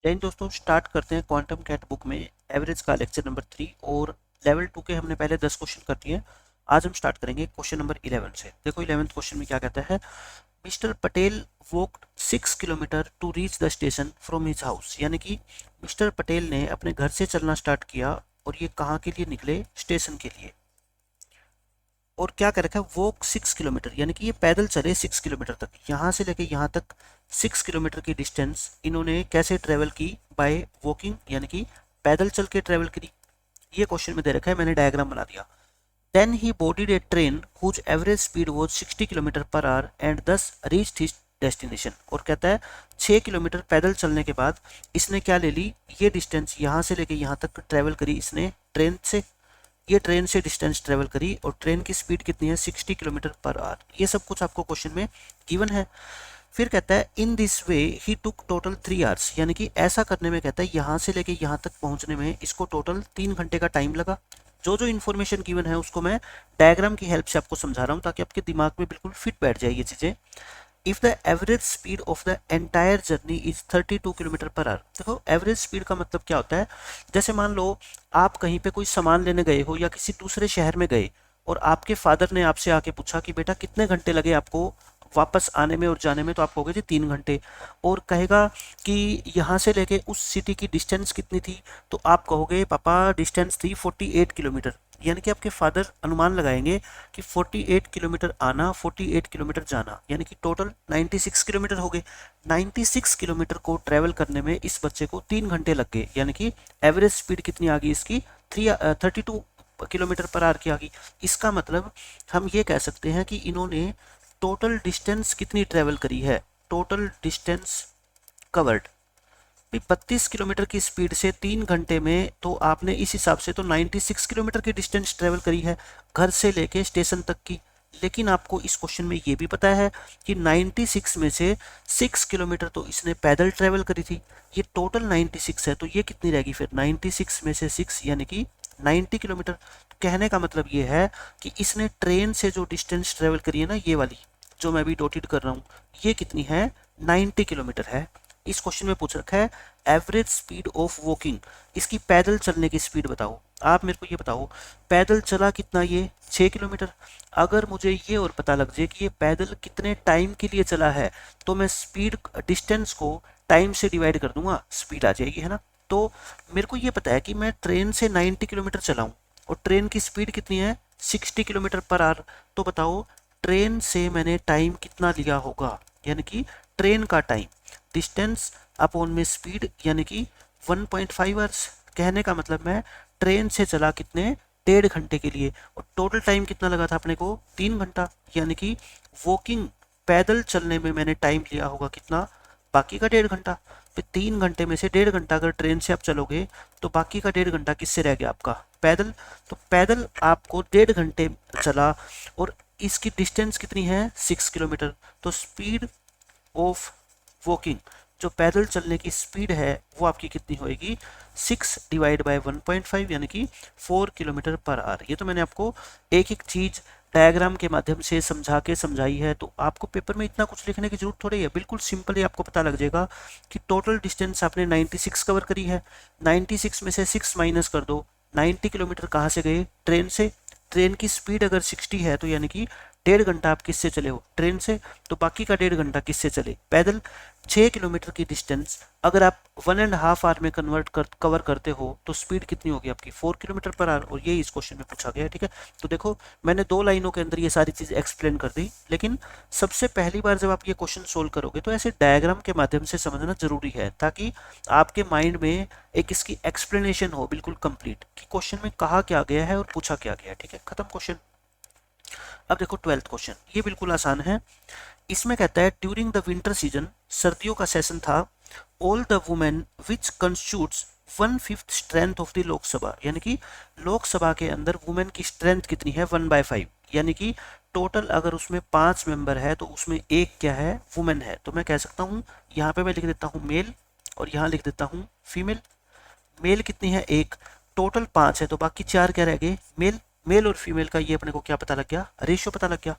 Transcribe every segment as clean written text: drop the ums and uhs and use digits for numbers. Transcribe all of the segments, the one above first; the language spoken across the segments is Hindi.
जैन दोस्तों, स्टार्ट करते हैं क्वांटम कैट बुक में एवरेज का लेक्चर नंबर 3। और लेवल 2 के हमने पहले 10 क्वेश्चन कर दिए। आज हम स्टार्ट करेंगे क्वेश्चन नंबर 11 से। देखो 11th क्वेश्चन में क्या कहता है। Mister Patel walked 6 kilometre to reach the station from his house. यानी कि मिस्टर पटेल ने अपने घर से चलना स्टार्ट किया और ये कहाँ के लिए निकले? स्टेशन के लिए। और क्या कर रखा है? वॉक 6 किलोमीटर, यानी कि ये पैदल चले 6 किलोमीटर तक। यहाँ से लेके यहाँ तक 6 किलोमीटर की डिस्टेंस इन्होंने कैसे ट्रेवल की? बाय वॉकिंग, यानी कि पैदल चल के ट्रेवल करी। ये क्वेश्चन में दे रखा है, मैंने डायग्राम बना दिया। Then he boarded a train whose average speed was 60 kilometre per hour and thus reached his destination. और कहता है 6 किलोमीटर पैदल चलने के बाद इसने क्या ले ली? ये डिस्टेंस यहाँ से लेके यहाँ तक ट्रेवल करी इसने ट्रेन से। ये ट्रेन से डिस्टेंस ट्रेवल करी और ट्रेन की स्पीड कितनी है? 60 किलोमीटर पर आवर। ये सब कुछ आपको क्वेश्चन में गिवन है। फिर कहता है in this way he took total 3 hours, यानी कि ऐसा करने में कहता है यहाँ से लेके यहाँ तक पहुँचने में इसको टोटल 3 घंटे का टाइम लगा। जो जो इन्फॉर्मेशन गिवन है उसको मैं डायग्राम की हेल्प से आपको समझा रहा हूँ ताकि आपके दिमाग में बिल्कुल फिट बैठ जाए ये चीज़ें। If the average speed of the entire journey is 32 kilometre per our. देखो एवरेज स्पीड का मतलब क्या होता है? जैसे मान लो आप कहीं पे कोई सामान लेने गए हो या किसी दूसरे शहर में गए और आपके फादर ने आपसे आके पूछा कि बेटा कितने घंटे लगे आपको वापस आने में और जाने में, तो आप कहोगे जी 3 घंटे। और कहेगा कि यहाँ से लेके उस सिटी की डिस्टेंस कितनी थी, तो आप कहोगे पापा डिस्टेंस थी 48 किलोमीटर। यानी कि आपके फादर अनुमान लगाएंगे कि 48 किलोमीटर आना, 48 किलोमीटर जाना, यानी कि टोटल 96 किलोमीटर हो गए। 96 किलोमीटर को ट्रेवल करने में इस बच्चे को 3 घंटे लग गए, यानी कि एवरेज स्पीड कितनी आ गई इसकी? 32 किलोमीटर पर आवर की आ गई। इसका मतलब हम ये कह सकते हैं कि इन्होंने टोटल डिस्टेंस कितनी ट्रेवल करी है? टोटल डिस्टेंस कवर्ड 32 किलोमीटर की स्पीड से 3 घंटे में, तो आपने इस हिसाब से तो 96 किलोमीटर की डिस्टेंस ट्रेवल करी है घर से लेके स्टेशन तक की। लेकिन आपको इस क्वेश्चन में ये भी पता है कि 96 में से 6 किलोमीटर तो इसने पैदल ट्रेवल करी थी। ये टोटल 96 है, तो ये कितनी रहेगी फिर? 96 में से 6 यानी कि 90 किलोमीटर। तो कहने का मतलब ये है कि इसने ट्रेन से जो डिस्टेंस ट्रेवल करी है ना, ये वाली जो मैं अभी डोटेड कर रहा हूँ, ये कितनी है? 90 किलोमीटर है। इस क्वेश्चन में पूछ रखा है एवरेज स्पीड ऑफ वॉकिंग, इसकी पैदल चलने की स्पीड बताओ। आप मेरे को ये बताओ पैदल चला कितना? ये 6 किलोमीटर। अगर मुझे ये और पता लग जाए कि ये पैदल कितने टाइम के लिए चला है, तो मैं स्पीड डिस्टेंस को टाइम से डिवाइड कर दूंगा, स्पीड आ जाएगी, है ना। तो मेरे को ये पता है कि मैं ट्रेन से 90 किलोमीटर चलाऊं और ट्रेन की स्पीड कितनी है? 60 किलोमीटर पर आवर। तो बताओ ट्रेन से मैंने टाइम कितना लिया होगा? यानी कि ट्रेन का टाइम डिस्टेंस अपॉन में स्पीड, यानी कि 1.5 आवर्स। कहने का मतलब मैं ट्रेन से चला कितने? 1.5 घंटे के लिए। और टोटल टाइम कितना लगा था अपने को? 3 घंटा। यानी कि वॉकिंग पैदल चलने में मैंने टाइम लिया होगा कितना? बाकी का 1.5 घंटा। फिर 3 घंटे में से 1.5 घंटा अगर ट्रेन से आप चलोगे तो बाकी का 1.5 घंटा किससे रह गया? आपका पैदल। तो पैदल आपको 1.5 घंटे चला और इसकी डिस्टेंस कितनी है? 6 किलोमीटर। तो स्पीड ऑफ वॉकिंग, जो पैदल चलने की स्पीड है, वो आपकी कितनी होएगी? 6 डिवाइड बाय 1.5 यानी कि 4 किलोमीटर पर आवर। ये तो मैंने आपको एक एक चीज डायग्राम के माध्यम से समझा के समझाई है, तो आपको पेपर में इतना कुछ लिखने की जरूरत थोड़ी है। बिल्कुल सिंपल ही आपको पता लग जाएगा कि टोटल डिस्टेंस आपने 96 कवर करी है। 96 में से 6 माइनस कर दो। 90 किलोमीटर कहाँ से गए? ट्रेन से। ट्रेन की स्पीड अगर 60 है तो यानी कि 1.5 घंटा आप किससे चले हो? ट्रेन से। तो बाकी का 1.5 घंटा किससे चले? पैदल। 6 किलोमीटर की डिस्टेंस अगर आप 1.5 आवर में कवर करते हो तो स्पीड कितनी होगी आपकी? 4 किलोमीटर पर आवर। और ये इस क्वेश्चन में पूछा गया है, ठीक है। तो देखो मैंने 2 लाइनों के अंदर ये सारी चीज एक्सप्लेन कर दी, लेकिन सबसे पहली बार जब आप ये क्वेश्चन सोल्व करोगे तो ऐसे डायग्राम के माध्यम से समझना जरूरी है, ताकि आपके माइंड में एक इसकी एक्सप्लेनेशन हो बिल्कुल कंप्लीट कि क्वेश्चन में कहा क्या गया है और पूछा क्या गया है, ठीक है। खत्म क्वेश्चन। अब देखो 12th क्वेश्चन, ये बिल्कुल आसान है। इसमें कहता है ड्यूरिंग द विंटर सीजन, सर्दियों का सेशन था, all the women which constitutes 1/5 strength of the Lok Sabha. यानी कि लोकसभा के अंदर वुमेन की स्ट्रेंथ कितनी है? 1/5। यानी कि टोटल अगर उसमें 5 मेंबर है तो उसमें एक क्या है? वुमेन है। तो मैं कह सकता हूँ यहाँ पे मैं लिख देता हूँ मेल और यहाँ लिख देता हूँ फीमेल। मेल कितनी है? एक। टोटल 5 है तो बाकी 4 क्या रह गए? मेल। मेल और फीमेल का ये अपने को क्या पता लग गया? रेशियो पता लग गया।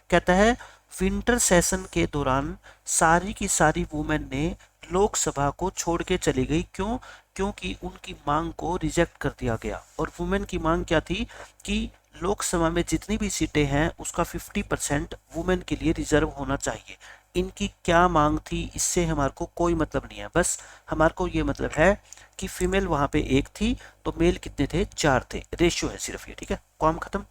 कहता है विंटर सेशन के दौरान सारी की सारी वुमेन ने लोकसभा को छोड़ के चली गई। क्यों? क्योंकि उनकी मांग को रिजेक्ट कर दिया गया। और वुमेन की मांग क्या थी कि लोकसभा में जितनी भी सीटें हैं उसका 50% वुमेन के लिए रिजर्व होना चाहिए। इनकी क्या मांग थी इससे हमारे को कोई मतलब नहीं है, बस हमारे को ये मतलब है कि फीमेल वहां पे एक थी तो मेल कितने थे? 4 थे। रेशियो है सिर्फ ये, ठीक है, काम खत्म।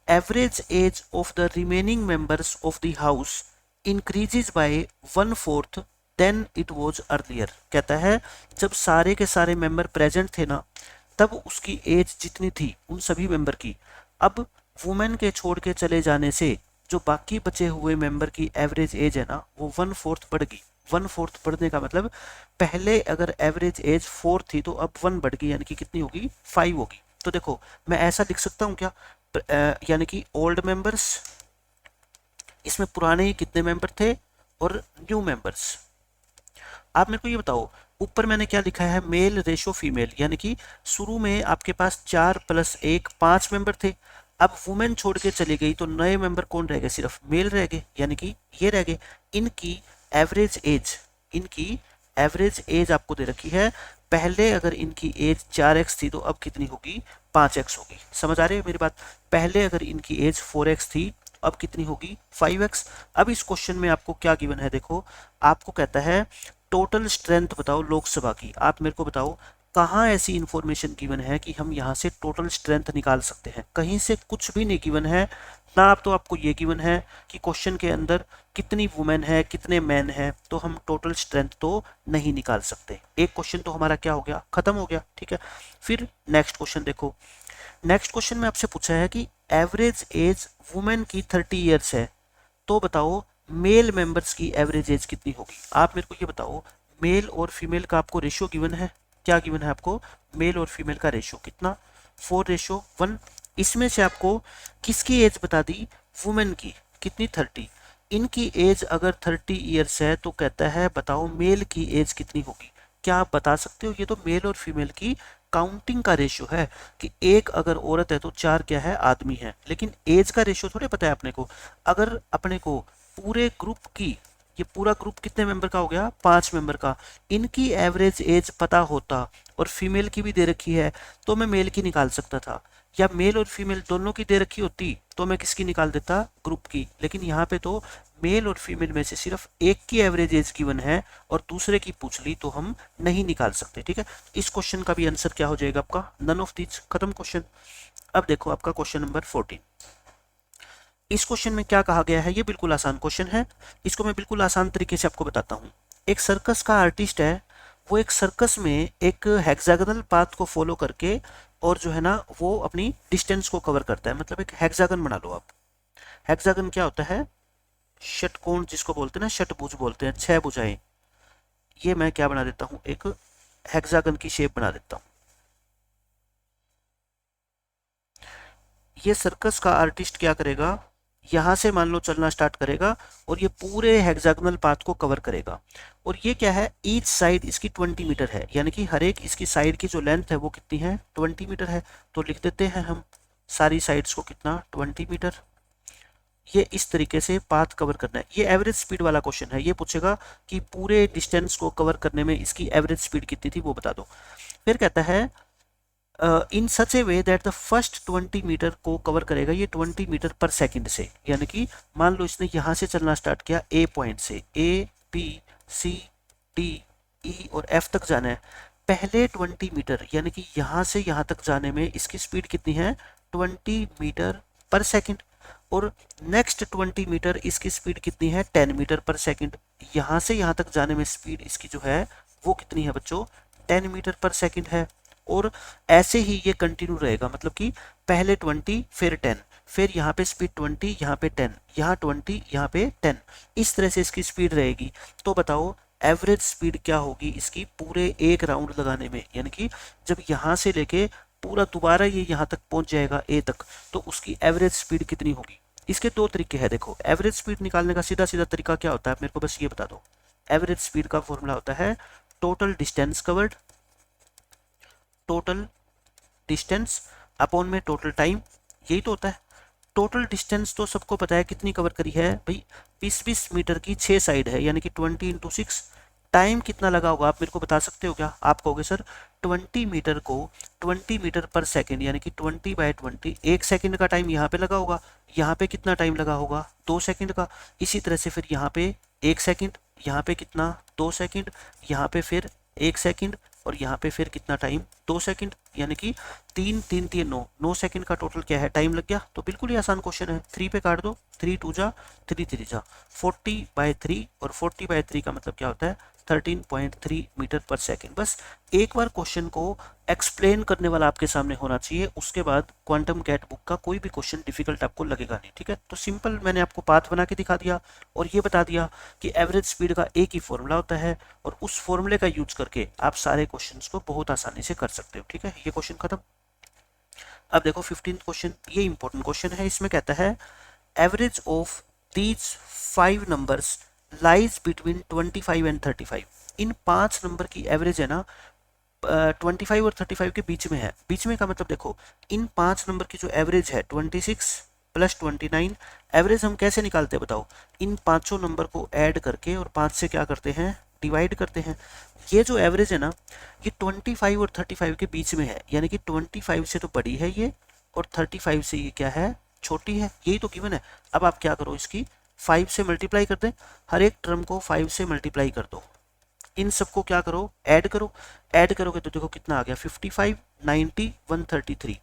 Average age of the remaining members of the house increases by 1/4 than it was earlier. कहता है जब सारे के सारे मेंबर प्रेजेंट थे ना, तब उसकी एज जितनी थी उन सभी मेंबर की, अब वुमेन के छोड़ के चले जाने से जो बाकी बचे हुए मेंबर की एवरेज एज है ना वो 1/4 बढ़ गई। 1/4 बढ़ने का मतलब पहले अगर एवरेज एज 4 थी तो अब 1 बढ़ गई, यानी कि कितनी होगी? 5 होगी। तो देखो मैं ऐसा लिख सकता हूँ क्या, यानी कि ओल्ड मेंबर्स, इसमें पुराने कितने मेंबर थे और न्यू मेंबर्स। आप मेरे को ये बताओ, ऊपर मैंने क्या लिखा है? मेल रेशो फीमेल, यानी कि शुरू में आपके पास 4 + 1 5 मेंबर थे। अब वुमेन छोड़ के चली गई तो नए मेंबर कौन रह गए? सिर्फ मेल रह गए, यानी कि ये रह गए। इनकी एवरेज एज आपको दे रखी है। पहले अगर इनकी एज 4x थी तो अब कितनी होगी? 5x होगी। समझ आ रही है मेरी बात? पहले अगर इनकी एज 4x थी अब कितनी होगी? 5x। अब इस क्वेश्चन में आपको क्या गिवन है? देखो आपको कहता है टोटल स्ट्रेंथ बताओ लोकसभा की। आप मेरे को बताओ कहाँ ऐसी इंफॉर्मेशन गिवन है कि हम यहाँ से टोटल स्ट्रेंथ निकाल सकते हैं? कहीं से कुछ भी नहीं गिवन है ना। आप तो आपको ये गिवन है कि क्वेश्चन के अंदर कितनी वुमेन है कितने मैन है, तो हम टोटल स्ट्रेंथ तो नहीं निकाल सकते। एक क्वेश्चन तो हमारा क्या हो गया? खत्म हो गया, ठीक है। फिर नेक्स्ट क्वेश्चन देखो। नेक्स्ट क्वेश्चन में आपसे पूछा है कि एवरेज एज वुमेन की 30 ईयर्स है, तो बताओ मेल मेंबर्स की एवरेज एज कितनी होगी? आप मेरे को ये बताओ, मेल और फीमेल का आपको रेशियो गिवन है। क्या गिवन है आपको? मेल और फीमेल का रेशियो कितना? 4:1। इसमें से आपको किसकी एज बता दी? वुमेन की। कितनी? 30। इनकी एज अगर 30 ईयर्स है तो कहता है बताओ मेल की एज कितनी होगी? क्या आप बता सकते हो? ये तो मेल और फीमेल की काउंटिंग का रेशियो है कि एक अगर औरत है तो 4 क्या है? आदमी है। लेकिन एज का रेशियो थोड़े पता है अपने को। अगर अपने को पूरे ग्रुप की, ये पूरा ग्रुप कितने मेंबर का हो गया? 5 मेंबर का, इनकी एवरेज एज पता होता और फीमेल की भी दे रखी है तो मैं मेल की निकाल सकता था, या मेल और फीमेल दोनों की दे रखी होती तो मैं किसकी निकाल देता? ग्रुप की। लेकिन यहाँ पे तो मेल और फीमेल में से सिर्फ एक की एवरेज एज गिवन है और दूसरे की पूछ ली तो हम नहीं निकाल सकते, ठीक है। इस क्वेश्चन का भी आंसर क्या हो जाएगा आपका? None of these. खत्म क्वेश्चन। अब देखो आपका क्वेश्चन नंबर 14। इस क्वेश्चन में क्या कहा गया है? ये बिल्कुल आसान क्वेश्चन है, इसको मैं बिल्कुल आसान तरीके से आपको बताता हूँ। एक सर्कस का आर्टिस्ट है, वो एक सर्कस में एक हेक्सागोनल पाथ को फॉलो करके और जो है ना वो अपनी डिस्टेंस को कवर करता है। मतलब एक हेक्सागन बना लो आप। हेक्सागन क्या होता है? षटकोण जिसको बोलते हैं ना, षटभुज बोलते हैं, 6 भुजाएं। ये मैं क्या बना देता हूँ? एक हेक्सागन की शेप बना देता हूँ। ये सर्कस का आर्टिस्ट क्या करेगा? यहां से मान लो चलना स्टार्ट करेगा और ये पूरे हेक्सागोनल पाथ को कवर करेगा। और ये क्या है? ईच साइड इसकी 20 मीटर है, यानी कि हर एक इसकी साइड की जो लेंथ है वो कितनी है? 20 मीटर है। तो लिख देते हैं हम सारी साइड्स को कितना? 20 मीटर। ये इस तरीके से पाथ कवर करना है। ये एवरेज स्पीड वाला क्वेश्चन है। ये पूछेगा कि पूरे डिस्टेंस को कवर करने में इसकी एवरेज स्पीड कितनी थी वो बता दो। फिर कहता है in such a way that the first 20 metre को कवर करेगा ये 20 मीटर पर सेकंड से। यानी कि मान लो इसने यहां से चलना स्टार्ट किया ए पॉइंट से, A B C D E और एफ तक जाना है। पहले 20 मीटर यानी कि यहां से यहां तक जाने में इसकी स्पीड कितनी है? 20 मीटर पर सेकंड। और नेक्स्ट 20 मीटर इसकी स्पीड कितनी है? 10 मीटर पर सेकंड। यहां से यहां तक जाने में स्पीड इसकी जो है वो कितनी है बच्चों? 10 मीटर पर सेकंड है। और ऐसे ही ये कंटिन्यू रहेगा, मतलब कि पहले 20 फिर 10, फिर यहाँ पे स्पीड 20, यहाँ पे 10, यहाँ 20, यहाँ पे 10, इस तरह से इसकी स्पीड रहेगी। तो बताओ एवरेज स्पीड क्या होगी इसकी पूरे एक राउंड लगाने में? यानी कि जब यहाँ से लेके पूरा दोबारा ये यहाँ तक पहुंच जाएगा ए तक, तो उसकी एवरेज स्पीड कितनी होगी? इसके दो तरीके हैं। देखो एवरेज स्पीड निकालने का सीधा सीधा तरीका क्या होता है, मेरे को बस ये बता दो। एवरेज स्पीड का फॉर्मूला होता है total distance covered, total distance upon में टोटल टाइम। यही तो होता है। टोटल डिस्टेंस तो सबको पता है कितनी कवर करी है भाई? 20-20 मीटर की 6 साइड है, यानी कि 20 × 6 टाइम कितना लगा होगा आप मेरे को बता सकते हो क्या? आप कहोगे सर 20 मीटर को 20 मीटर पर सेकेंड यानी कि 20/20 1 सेकेंड का टाइम यहाँ पे लगा होगा। यहाँ पे कितना टाइम लगा होगा? 2 सेकेंड का। इसी तरह से फिर यहाँ पे 1 सेकेंड, यहाँ पे कितना 2 सेकेंड, यहाँ पे फिर 1 सेकेंड और यहाँ पे फिर कितना टाइम 2 सेकेंड, यानी कि 3 3 3 9 सेकेंड का टोटल क्या है टाइम लग गया। तो बिल्कुल ही आसान क्वेश्चन है। 3 पे काट दो, 3 2 जा 3 3 जा 40/3 और 40/3 का मतलब क्या होता है 13.3 मीटर पर सेकेंड। बस एक बार क्वेश्चन को एक्सप्लेन करने वाला आपके सामने होना चाहिए, उसके बाद क्वांटम कैट बुक का कोई भी क्वेश्चन डिफिकल्ट आपको लगेगा नहीं। ठीक है, तो सिंपल मैंने आपको पाथ बना के दिखा दिया और ये बता दिया कि एवरेज स्पीड का एक ही फॉर्मूला होता है और उस फॉर्मूले का यूज करके आप सारे क्वेश्चंस को बहुत आसानी से कर सकते हो। ठीक है, ये क्वेश्चन खत्म। अब देखो 15th क्वेश्चन, ये इंपॉर्टेंट क्वेश्चन है। इसमें कहता है average of these 5 numbers lies between 25 and 35। In 5 number की एवरेज है ना 25 और 35 के बीच में है। बीच में का मतलब देखो इन 5 नंबर की जो एवरेज है 26 प्लस 29, एवरेज हम कैसे निकालते हैं बताओ? इन पांचों नंबर को ऐड करके और 5 से क्या करते हैं डिवाइड करते हैं। ये जो एवरेज है ना ये 25 और 35 के बीच में है, यानी कि 25 से तो बड़ी है ये और 35 से ये क्या है छोटी है, यही तो गिवन है। अब आप क्या करो इसकी 5 से मल्टीप्लाई कर दें, हर एक टर्म को 5 से मल्टीप्लाई कर दो, इन सबको क्या करो ऐड करो। ऐड करोगे तो देखो कितना आ गया 55 90 133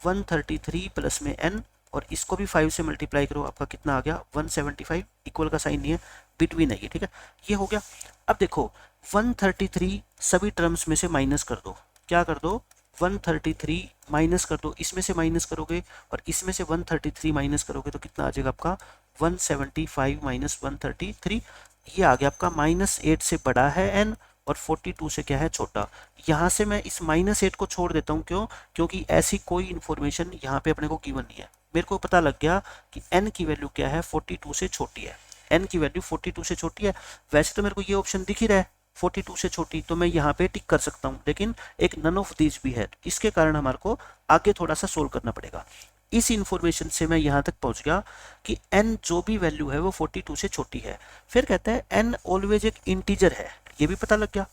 133 प्लस में n और इसको भी 5 से मल्टीप्लाई करो, आपका कितना आ गया 175। इक्वल का साइन नहीं है, बिटवीन है ये। ठीक है, ये हो गया। अब देखो 133 सभी टर्म्स में से माइनस कर दो। क्या कर दो 133 माइनस कर दो, इसमें से माइनस करोगे और इसमें से 133 माइनस करोगे तो कितना आ जाएगा आपका 175 माइनस 133। ये आ गया आपका -8 से बड़ा है n और 42 से क्या है छोटा। यहाँ से मैं इस -8 को छोड़ देता हूँ, क्यों? क्योंकि ऐसी कोई इन्फॉर्मेशन यहाँ पे अपने को गिवन नहीं है। मेरे को पता लग गया कि n की वैल्यू क्या है 42 से छोटी है। n की वैल्यू 42 से छोटी है। वैसे तो मेरे को ये ऑप्शन दिख ही रहा है 42 से छोटी, तो मैं यहाँ पे टिक कर सकता हूँ, लेकिन एक नन ऑफ दीज भी है, इसके कारण हमारे को आगे थोड़ा सा सोल्व करना पड़ेगा। इस इंफॉर्मेशन से मैं यहाँ तक पहुँच गया कि n जो भी वैल्यू है वो 42 से छोटी है। फिर कहता है n ऑलवेज एक इंटीजर है, ये भी पता लग गया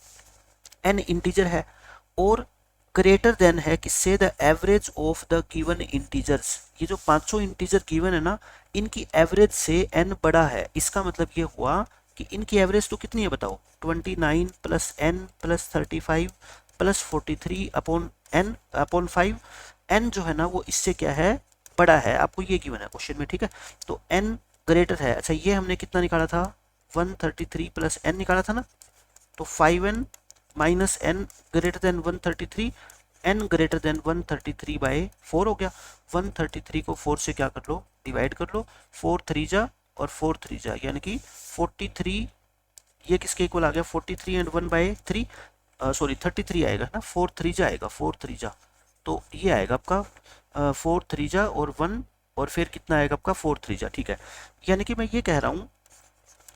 n इंटीजर है और ग्रेटर देन है किससे the average of the given integers. ये जो पांचों इंटीजर गिवन है ना इनकी एवरेज से n बड़ा है। इसका मतलब ये हुआ कि इनकी एवरेज तो कितनी है बताओ 29 plus n plus 35 plus 43 upon n upon 5। n जो है ना वो इससे क्या है बड़ा है, आपको ये गिवन है क्वेश्चन में। ठीक है, तो n ग्रेटर है। अच्छा ये हमने कितना निकाला था 133 प्लस n निकाला था ना, तो 5n minus n greater than 133, n greater than 133/4 हो गया। 133 को 4 से क्या कर लो डिवाइड कर लो, 4 3 जा और 4 3 जा यानी कि 43। ये किसके इक्वल आ गया 43 एंड 1/3 सॉरी 33 आएगा ना, 4 3 जा आएगा 4 3 जा, तो ये आएगा आपका 4 3 जा और 1 और फिर कितना आएगा आपका 4 3 जा। ठीक है, यानी कि मैं ये कह रहा हूँ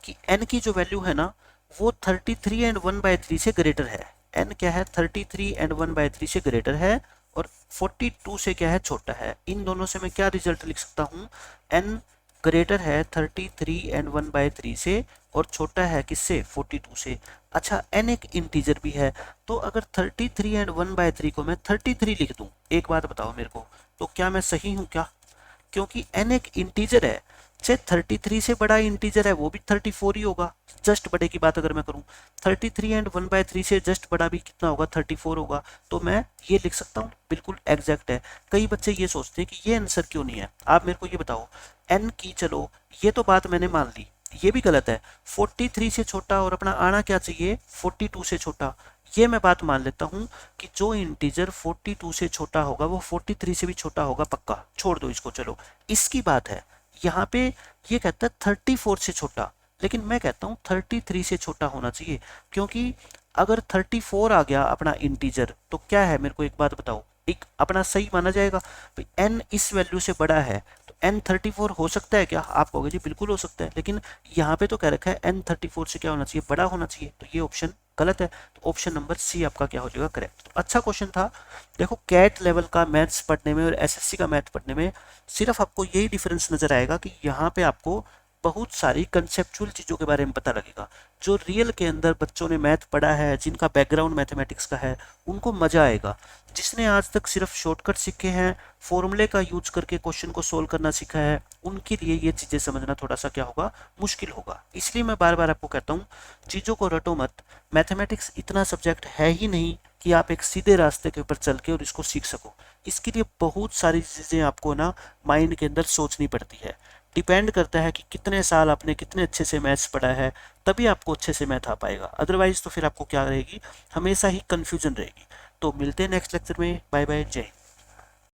कि n की जो वैल्यू है ना वो 33 एंड 1/3 से ग्रेटर है। n क्या है 33 एंड 1/3 से ग्रेटर है और 42 से क्या है छोटा है। इन दोनों से मैं क्या रिजल्ट लिख सकता हूँ n ग्रेटर है 33 एंड 1/3 से और छोटा है किससे 42 से। अच्छा n एक इंटीजर भी है, तो अगर 33 एंड 1/3 को मैं 33 लिख दूं, एक बात बताओ मेरे को, तो क्या मैं सही हूं क्या? क्योंकि n एक इंटीजर है, चाहे 33 से बड़ा इंटीजर है वो भी 34 ही होगा। जस्ट बड़े की बात अगर मैं करूं 33 एंड 1/3 से जस्ट बड़ा भी कितना होगा 34 होगा, तो मैं ये लिख सकता हूं, बिल्कुल एग्जैक्ट है। कई बच्चे ये सोचते हैं कि ये आंसर क्यों नहीं है। आप मेरे को ये बताओ n की, चलो ये तो बात मैंने मान ली, ये भी गलत है 43 से छोटा और अपना आना क्या चाहिए 42 से छोटा। ये मैं बात मान लेता हूं कि जो इंटीजर 42 से छोटा होगा वो 43 से भी छोटा होगा पक्का, छोड़ दो इसको। चलो इसकी बात है, यहाँ पे ये कहता है 34 से छोटा, लेकिन मैं कहता हूँ 33 से छोटा होना चाहिए, क्योंकि अगर 34 आ गया अपना इंटीजर तो क्या है मेरे को एक बात बताओ, एक अपना सही माना जाएगा भाई n इस वैल्यू से बड़ा है तो n 34 हो सकता है क्या? आप कहोगे जी बिल्कुल हो सकता है, लेकिन यहाँ पे तो कह रखा है n 34 से क्या होना चाहिए बड़ा होना चाहिए, तो ये ऑप्शन गलत है। तो ऑप्शन नंबर सी आपका क्या हो जाएगा करेक्ट। तो अच्छा क्वेश्चन था। देखो कैट लेवल का मैथ्स पढ़ने में और एसएससी का मैथ पढ़ने में सिर्फ आपको यही डिफरेंस नजर आएगा कि यहाँ पे आपको बहुत सारी कंसेप्चुअल चीज़ों के बारे में पता लगेगा। जो रियल के अंदर बच्चों ने मैथ पढ़ा है, जिनका बैकग्राउंड मैथमेटिक्स का है, उनको मज़ा आएगा। जिसने आज तक सिर्फ शॉर्टकट सीखे हैं, फॉर्मूले का यूज करके क्वेश्चन को सोल्व करना सीखा है, उनके लिए ये चीज़ें समझना थोड़ा सा क्या होगा, मुश्किल होगा। इसलिए मैं बार बार आपको कहता हूँ, चीज़ों को रटो मत। मैथमेटिक्स इतना सब्जेक्ट है ही नहीं कि आप एक सीधे रास्ते के ऊपर चल के और इसको सीख सको। इसके लिए बहुत सारी चीज़ें आपको ना माइंड के अंदर सोचनी पड़ती है। डिपेंड करता है कि कितने साल आपने कितने अच्छे से मैथ्स पढ़ा है, तभी आपको अच्छे से मैथ आ पाएगा। अदरवाइज तो फिर आपको क्या रहेगी, हमेशा ही कन्फ्यूजन रहेगी। तो मिलते हैं नेक्स्ट लेक्चर में। बाय बाय, जय हिंद।